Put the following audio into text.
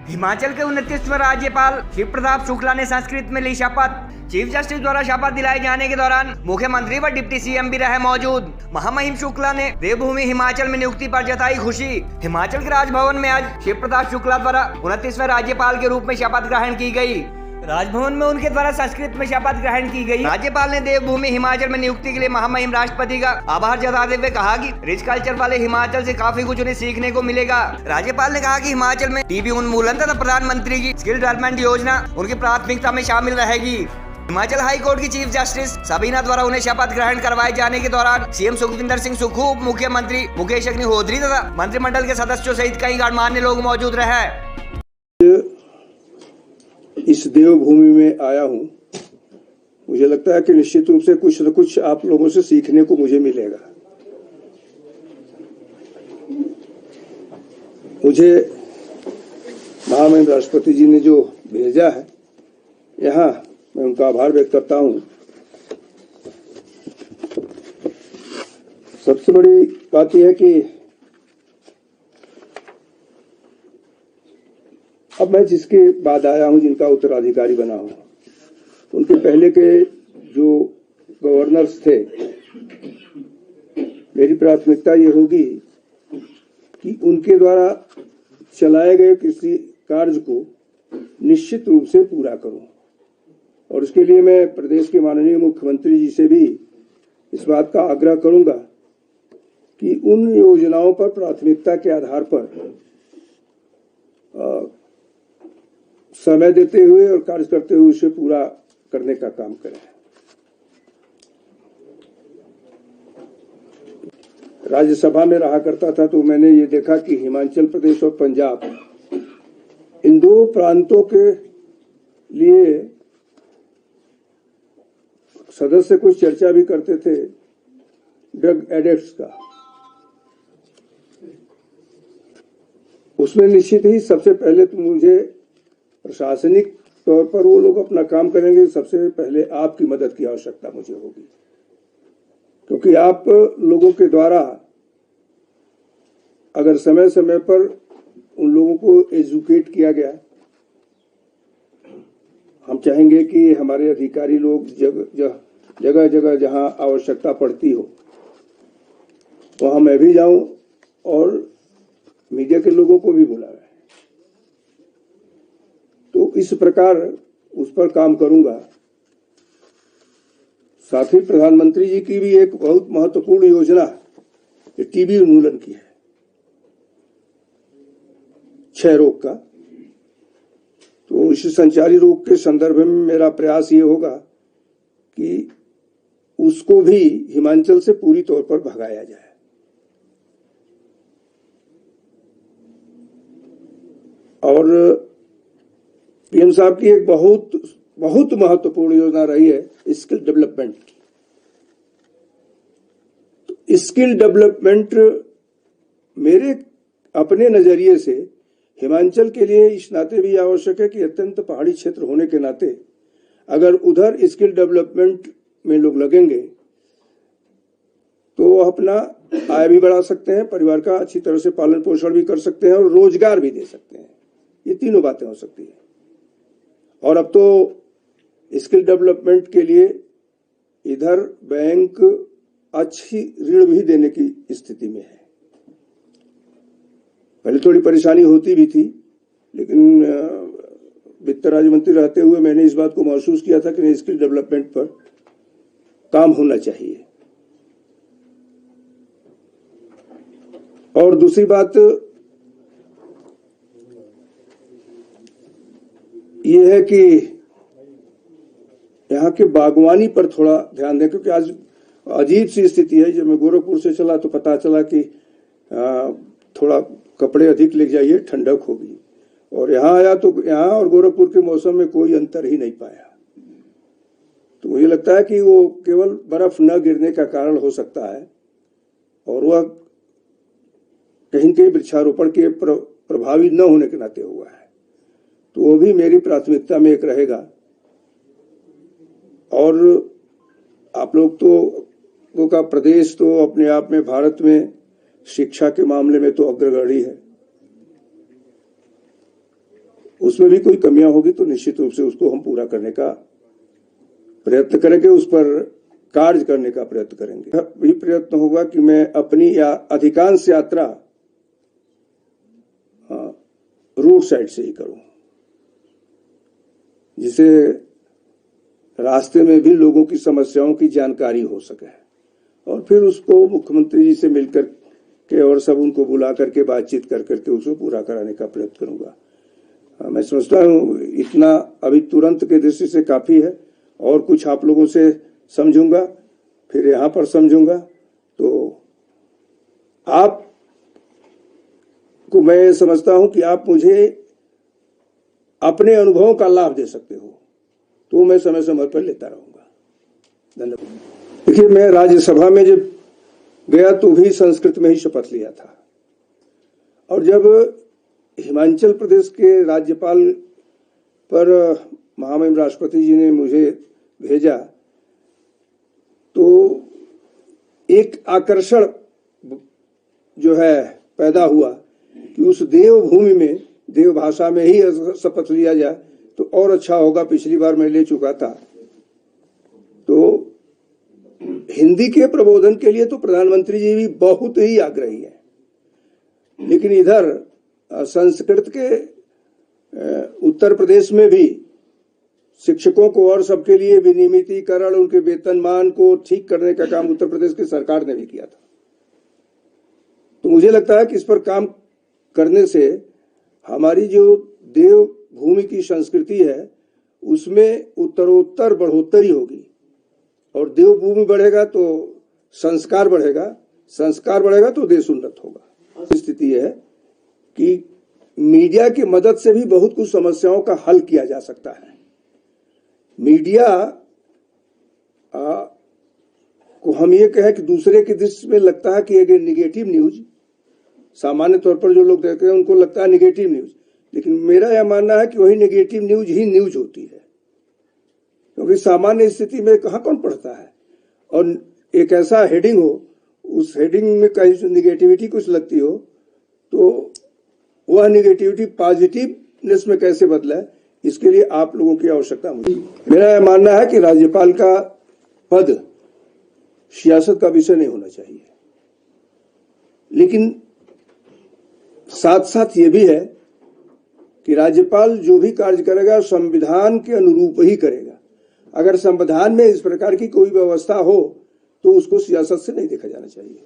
हिमाचल के 29वें राज्यपाल शिव प्रताप शुक्ला ने संस्कृत में ली शपथ। चीफ जस्टिस द्वारा शपथ दिलाए जाने के दौरान मुख्यमंत्री व डिप्टी सीएम भी रहे मौजूद। महामहिम शुक्ला ने देवभूमि हिमाचल में नियुक्ति पर जताई खुशी। हिमाचल के राजभवन में आज शिव प्रताप शुक्ला द्वारा 29वें राज्यपाल के रूप में शपथ ग्रहण की गई। राजभवन में उनके द्वारा संस्कृत में शपथ ग्रहण की गई। राज्यपाल ने देवभूमि हिमाचल में नियुक्ति के लिए महामहिम राष्ट्रपति का आभार जताते हुए कहा कि रिच कल्चर वाले हिमाचल से काफी कुछ उन्हें सीखने को मिलेगा। राज्यपाल ने कहा कि हिमाचल में टीबी उन्मूलन तथा प्रधानमंत्री की स्किल डेवलपमेंट योजना उनकी प्राथमिकता में शामिल रहेगी। हिमाचल हाई कोर्ट की चीफ जस्टिस सबीना द्वारा उन्हें शपथ ग्रहण करवाए जाने के दौरान सीएम सुखविंदर सिंह सुक्खू, उप मुख्यमंत्री मुकेश अग्निहोत्री तथा मंत्रिमंडल के सदस्यों सहित कई गणमान्य लोग मौजूद रहे। इस देवभूमि में आया हूं, मुझे लगता है कि निश्चित रूप से कुछ न कुछ आप लोगों से सीखने को मुझे मिलेगा। मुझे महामहिम राष्ट्रपति जी ने जो भेजा है यहाँ, मैं उनका आभार व्यक्त करता हूं। सबसे बड़ी बात यह है कि अब मैं जिसके बाद आया हूं, जिनका उत्तराधिकारी बना हूं, उनके पहले के जो गवर्नर्स थे, मेरी प्राथमिकता ये होगी कि उनके द्वारा चलाए गए किसी कार्य को निश्चित रूप से पूरा करूं। और इसके लिए मैं प्रदेश के माननीय मुख्यमंत्री जी से भी इस बात का आग्रह करूंगा कि उन योजनाओं पर प्राथमिकता के आधार पर समय देते हुए और कार्य करते हुए उसे पूरा करने का काम करें। राज्यसभा में रहा करता था तो मैंने ये देखा कि हिमाचल प्रदेश और पंजाब, इन दो प्रांतों के लिए सदस्य कुछ चर्चा भी करते थे ड्रग एडिक्ट्स का। उसमें निश्चित ही सबसे पहले तो मुझे प्रशासनिक तौर पर वो लोग अपना काम करेंगे, सबसे पहले आपकी मदद की आवश्यकता मुझे होगी, क्योंकि आप लोगों के द्वारा अगर समय समय पर उन लोगों को एजुकेट किया गया, हम चाहेंगे कि हमारे अधिकारी लोग जगह जगह जहां आवश्यकता पड़ती हो वहां मैं भी जाऊं और मीडिया के लोगों को भी बुलाएं। तो इस प्रकार उस पर काम करूंगा। साथ ही प्रधानमंत्री जी की भी एक बहुत महत्वपूर्ण योजना टीबी उन्मूलन की है, क्षय रोग का। तो इस संचारी रोग के संदर्भ में मेरा प्रयास ये होगा कि उसको भी हिमाचल से पूरी तौर पर भगाया जाए। और पीएम साहब की एक बहुत महत्वपूर्ण योजना रही है स्किल डेवलपमेंट की। तो स्किल डेवलपमेंट मेरे अपने नजरिए से हिमाचल के लिए इस नाते भी आवश्यक है कि अत्यंत पहाड़ी क्षेत्र होने के नाते अगर उधर स्किल डेवलपमेंट में लोग लगेंगे तो अपना आय भी बढ़ा सकते हैं, परिवार का अच्छी तरह से पालन पोषण भी कर सकते हैं और रोजगार भी दे सकते हैं। ये तीनों बातें हो सकती है। और अब तो स्किल डेवलपमेंट के लिए इधर बैंक अच्छी ऋण भी देने की स्थिति में है। पहले थोड़ी परेशानी होती भी थी, लेकिन वित्त राज्य मंत्री रहते हुए मैंने इस बात को महसूस किया था कि स्किल डेवलपमेंट पर काम होना चाहिए। और दूसरी बात ये है कि यहाँ के बागवानी पर थोड़ा ध्यान दें, क्योंकि आज अजीब सी स्थिति है। जब मैं गोरखपुर से चला तो पता चला कि थोड़ा कपड़े अधिक ले जाइए, ठंडक होगी। और यहाँ आया तो यहाँ और गोरखपुर के मौसम में कोई अंतर ही नहीं पाया। तो मुझे लगता है कि वो केवल बर्फ न गिरने का कारण हो सकता है और वह कहीं के वृक्षारोपण के प्रभावी न होने के नाते हुआ है। तो वो भी मेरी प्राथमिकता में एक रहेगा। और आप लोग तो का प्रदेश तो अपने आप में भारत में शिक्षा के मामले में तो अग्रगणी है, उसमें भी कोई कमियां होगी तो निश्चित रूप से उसको हम पूरा करने का प्रयत्न करेंगे, उस पर कार्य करने का प्रयत्न करेंगे। भी प्रयत्न होगा कि मैं अपनी या अधिकांश यात्रा रोड साइड से ही करूं, जिसे रास्ते में भी लोगों की समस्याओं की जानकारी हो सके और फिर उसको मुख्यमंत्री जी से मिलकर के और सब उनको बुला करके बातचीत कर करके उसको पूरा कराने का प्रयत्न करूंगा। मैं समझता हूं इतना अभी तुरंत के दृष्टि से काफी है, और कुछ आप लोगों से समझूंगा, फिर यहां पर समझूंगा, तो आप को मैं समझता हूं कि आप मुझे अपने अनुभवों का लाभ दे सकते हो, तो मैं समय समय पर लेता रहूंगा। धन्यवाद। देखिए, मैं राज्यसभा में जब गया तो भी संस्कृत में ही शपथ लिया था, और जब हिमाचल प्रदेश के राज्यपाल पर महामहिम राष्ट्रपति जी ने मुझे भेजा तो एक आकर्षण जो है पैदा हुआ कि उस देवभूमि में देव भाषा में ही शपथ लिया जाए तो और अच्छा होगा। पिछली बार मैं ले चुका था, तो हिंदी के प्रबोधन के लिए तो प्रधानमंत्री जी भी बहुत ही आग्रही है, लेकिन इधर संस्कृत के उत्तर प्रदेश में भी शिक्षकों को और सबके लिए विनियमितीकरण, उनके वेतनमान को ठीक करने का काम उत्तर प्रदेश की सरकार ने भी किया था। तो मुझे लगता है कि इस पर काम करने से हमारी जो देवभूमि की संस्कृति है उसमें उत्तरोत्तर बढ़ोतरी होगी, और देवभूमि बढ़ेगा तो संस्कार बढ़ेगा, संस्कार बढ़ेगा तो देश उन्नत होगा। स्थिति है कि मीडिया की मदद से भी बहुत कुछ समस्याओं का हल किया जा सकता है। मीडिया को हम ये कहें कि दूसरे की दृष्टि में लगता है कि एक निगेटिव न्यूज, सामान्य तौर पर जो लोग देखते हैं उनको लगता है निगेटिव न्यूज, लेकिन मेरा यह मानना है कि वही निगेटिव न्यूज ही न्यूज होती है, क्योंकि सामान्य स्थिति में कहाँ कौन पढ़ता है, और एक ऐसा हेडिंग हो, उस हेडिंग में कहीं निगेटिविटी कुछ लगती हो तो वह निगेटिविटी पॉजिटिवनेस में कैसे बदला है, इसके लिए आप लोगों की आवश्यकता मुझे। मेरा यह मानना है कि राज्यपाल का पद सियासत का विषय नहीं होना चाहिए, लेकिन साथ साथ ये भी है कि राज्यपाल जो भी कार्य करेगा संविधान के अनुरूप ही करेगा। अगर संविधान में इस प्रकार की कोई व्यवस्था हो तो उसको सियासत से नहीं देखा जाना चाहिए।